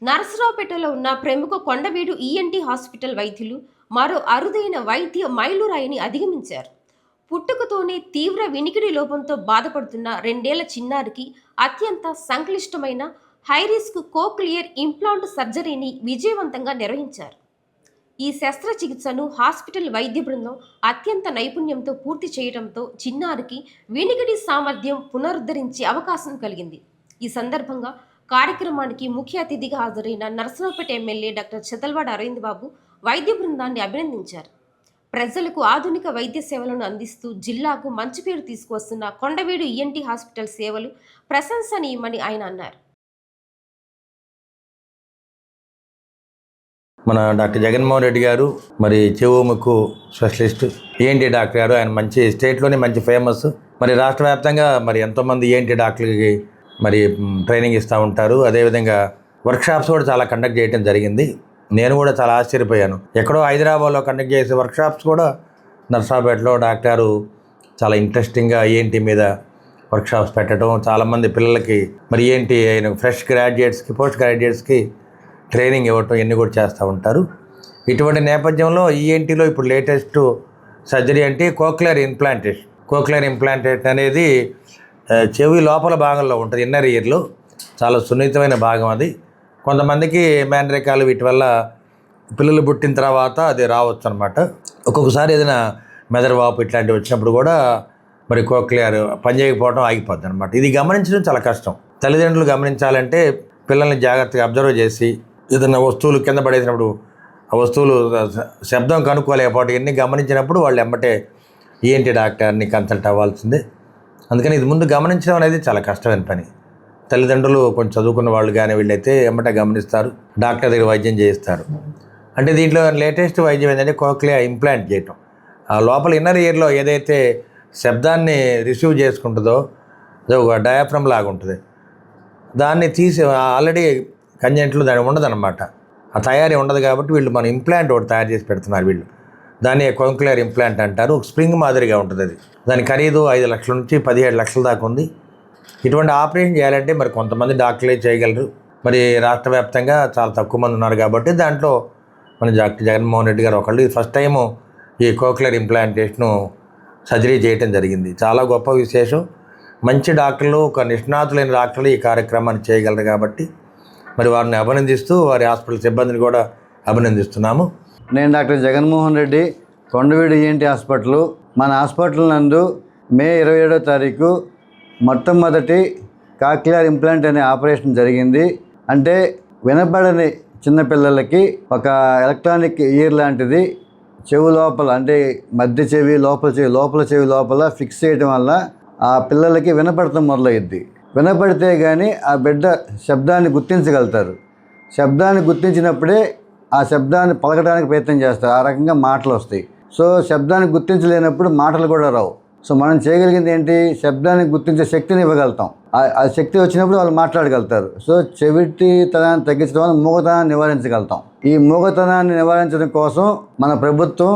నరసరావుపేటలో ఉన్న ప్రముఖ Kondaveedu ENT hospital వైద్యులు మరో అరుదైన వైద్య మైలురాయిని అధిగమించారు. పుట్టుకతోనే తీవ్ర వినికిడి లోపంతో బాధపడుతున్న 2 ఏళ్ల చిన్నారికి అత్యంత సంక్లిష్టమైన హైరిస్క్ కోక్లియర్ ఇంప్లాంట్ సర్జరీని విజయవంతంగా నిర్వహించారు. ఈ శస్త్రచికిత్సను హాస్పిటల్ వైద్య బృందం అత్యంత నైపుణ్యంతో పూర్తి చేయడంతో చిన్నారికి వినికిడి సామర్థ్యం పునరుద్ధరించే అవకాశం కలిగింది. ఈ సందర్భంగా కార్యక్రమానికి ముఖ్య అతిథిగా హాజరైన నరసరావుపేట ఎమ్మెల్యే డాక్టర్ చెదల్వాడ అరవింద్ బాబు వైద్య బృందాన్ని అభినందించారు. ప్రజలకు ఆధునిక వైద్య సేవలను అందిస్తూ జిల్లాకు మంచి పేరు తీసుకువస్తున్న కొండవీడు ఈఎన్టీ హాస్పిటల్ సేవలు ప్రశంసనీయమని ఆయన అన్నారు. మన డాక్టర్ జగన్మోహన్ రెడ్డి గారు మరి చెవు ముక్కు స్పెషలిస్ట్ ఈఎన్టీ డాక్టర్ గారు. ఆయన మంచి స్టేట్లోనే మంచి ఫేమస్. మరి రాష్ట్ర వ్యాప్తంగా మరి ఎంతోమంది ఈఎన్టీ డాక్టర్లకి మరి ట్రైనింగ్ ఇస్తూ ఉంటారు. అదేవిధంగా వర్క్షాప్స్ కూడా చాలా కండక్ట్ చేయడం జరిగింది. నేను కూడా చాలా ఆశ్చర్యపోయాను. ఎక్కడో హైదరాబాద్లో కండక్ట్ చేసే వర్క్షాప్స్ కూడా నర్సరావుపేటలో డాక్టరు చాలా ఇంట్రెస్టింగ్గా ఈఎన్టీ మీద వర్క్షాప్స్ పెట్టడం, చాలామంది పిల్లలకి మరి ఈఎన్టీ అయిన ఫ్రెష్ గ్రాడ్యుయేట్స్కి పోస్ట్ గ్రాడ్యుయేట్స్కి ట్రైనింగ్ ఇవ్వటం ఇవన్నీ కూడా చేస్తూ ఉంటారు. ఇటువంటి నేపథ్యంలో ఈఎన్టీలో ఇప్పుడు లేటెస్ట్ సర్జరీ అంటే కోక్లియర్ ఇంప్లాంటేషన్. కోక్లియర్ ఇంప్లాంటేషన్ అనేది చెవి లోపల భాగంలో ఉంటుంది, ఇన్నర్ ఇయర్లో. చాలా సున్నితమైన భాగం అది. కొంతమందికి మేనరికాలు వీటి వల్ల పిల్లలు పుట్టిన తర్వాత అది రావచ్చు అనమాట. ఒక్కొక్కసారి ఏదైనా మెదడువాపు ఇట్లాంటివి వచ్చినప్పుడు కూడా మరి కోక్లియర్ పనిచేయకపోవడం ఆగిపోద్ది అనమాట. ఇది గమనించడం చాలా కష్టం. తల్లిదండ్రులు గమనించాలంటే పిల్లల్ని జాగ్రత్తగా అబ్జర్వ్ చేసి ఏదైనా వస్తువులు కింద పడేసినప్పుడు ఆ వస్తువులు శబ్దం కనుక్కోలేకపోవడం ఇవన్నీ గమనించినప్పుడు వాళ్ళు ఎమ్మటే ఈఎన్టీ డాక్టర్ని కన్సల్ట్ అవ్వాల్సిందే. అందుకని ఇది ముందు గమనించడం అనేది చాలా కష్టమైన పని. తల్లిదండ్రులు కొంచెం చదువుకున్న వాళ్ళు కానీ వీళ్ళైతే ఎమ్మటే గమనిస్తారు, డాక్టర్ దగ్గర వైద్యం చేయిస్తారు. అంటే దీంట్లో లేటెస్ట్ వైద్యం ఏంటంటే కోక్లియర్ ఇంప్లాంట్ చేయటం. ఆ లోపల ఇన్నర్ ఇయర్లో ఏదైతే శబ్దాన్ని రిసీవ్ చేసుకుంటుందో అది ఒక డయాఫ్రమ్ లాగా ఉంటుంది. దాన్ని తీసి ఆల్రెడీ కంజెంట్లు దాని ఉండదన్నమాట. ఆ తయారీ ఉండదు కాబట్టి వీళ్ళు మన ఇంప్లాంట్ ఒకటి తయారు చేసి పెడుతున్నారు వీళ్ళు. దాన్ని కోక్లియర్ ఇంప్లాంట్ అంటారు. ఒక స్ప్రింగ్ మాదిరిగా ఉంటుంది అది. దాని ఖరీదు 5 లక్షల నుంచి 17 లక్షల దాకా ఉంది. ఇటువంటి ఆపరేషన్ చేయాలంటే మరి కొంతమంది డాక్టర్లే చేయగలరు. మరి రాష్ట్ర వ్యాప్తంగా చాలా తక్కువ మంది ఉన్నారు కాబట్టి దాంట్లో మన డాక్టర్ జగన్మోహన్ రెడ్డి గారు ఒకళ్ళు ఫస్ట్ టైము ఈ కోక్లియర్ ఇంప్లాంటేషను సర్జరీ చేయడం జరిగింది. చాలా గొప్ప విశేషం. మంచి డాక్టర్లు, ఒక నిష్ణాతులైన డాక్టర్లు ఈ కార్యక్రమాన్ని చేయగలరు కాబట్టి మరి వారిని అభినందిస్తూ వారి హాస్పిటల్ సిబ్బందిని కూడా అభినందిస్తున్నాము. నేను doctor Jaganmohan Reddy, Kondaveedu ENT hospital. మన హాస్పిటల్ నందు మే 27వ తారీఖు మొట్టమొదటి కాక్లియర్ ఇంప్లాంట్ అనే ఆపరేషన్ జరిగింది. అంటే వినపడని చిన్నపిల్లలకి ఒక ఎలక్ట్రానిక్ ఇయర్ లాంటిది చెవి లోపల, అంటే మధ్య చెవి, లోపల చెవి లోపల ఫిక్స్ చేయడం వల్ల ఆ పిల్లలకి వినపడటం మొదలయ్యిద్ది. వినపడితే కానీ ఆ బిడ్డ శబ్దాన్ని గుర్తించగలుగుతారు. శబ్దాన్ని గుర్తించినప్పుడే ఆ శబ్దాన్ని పలకడానికి ప్రయత్నం చేస్తారు. ఆ రకంగా మాటలు వస్తాయి. సో శబ్దాన్ని గుర్తించలేనప్పుడు మాటలు కూడా రావు. సో మనం చేయగలిగింది ఏంటి? శబ్దాన్ని గుర్తించే శక్తిని ఇవ్వగలుగుతాం. ఆ శక్తి వచ్చినప్పుడు వాళ్ళు మాట్లాడగలుగుతారు. సో చెవిటితనాన్ని తగ్గించడం వల్ల మూగతనాన్ని నివారించగలుగుతాం. ఈ మూగతనాన్ని నివారించడం కోసం మన ప్రభుత్వం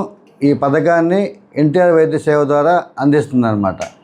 ఈ పథకాన్ని ఎన్టీఆర్ వైద్య సేవ ద్వారా అందిస్తుంది అన్నమాట.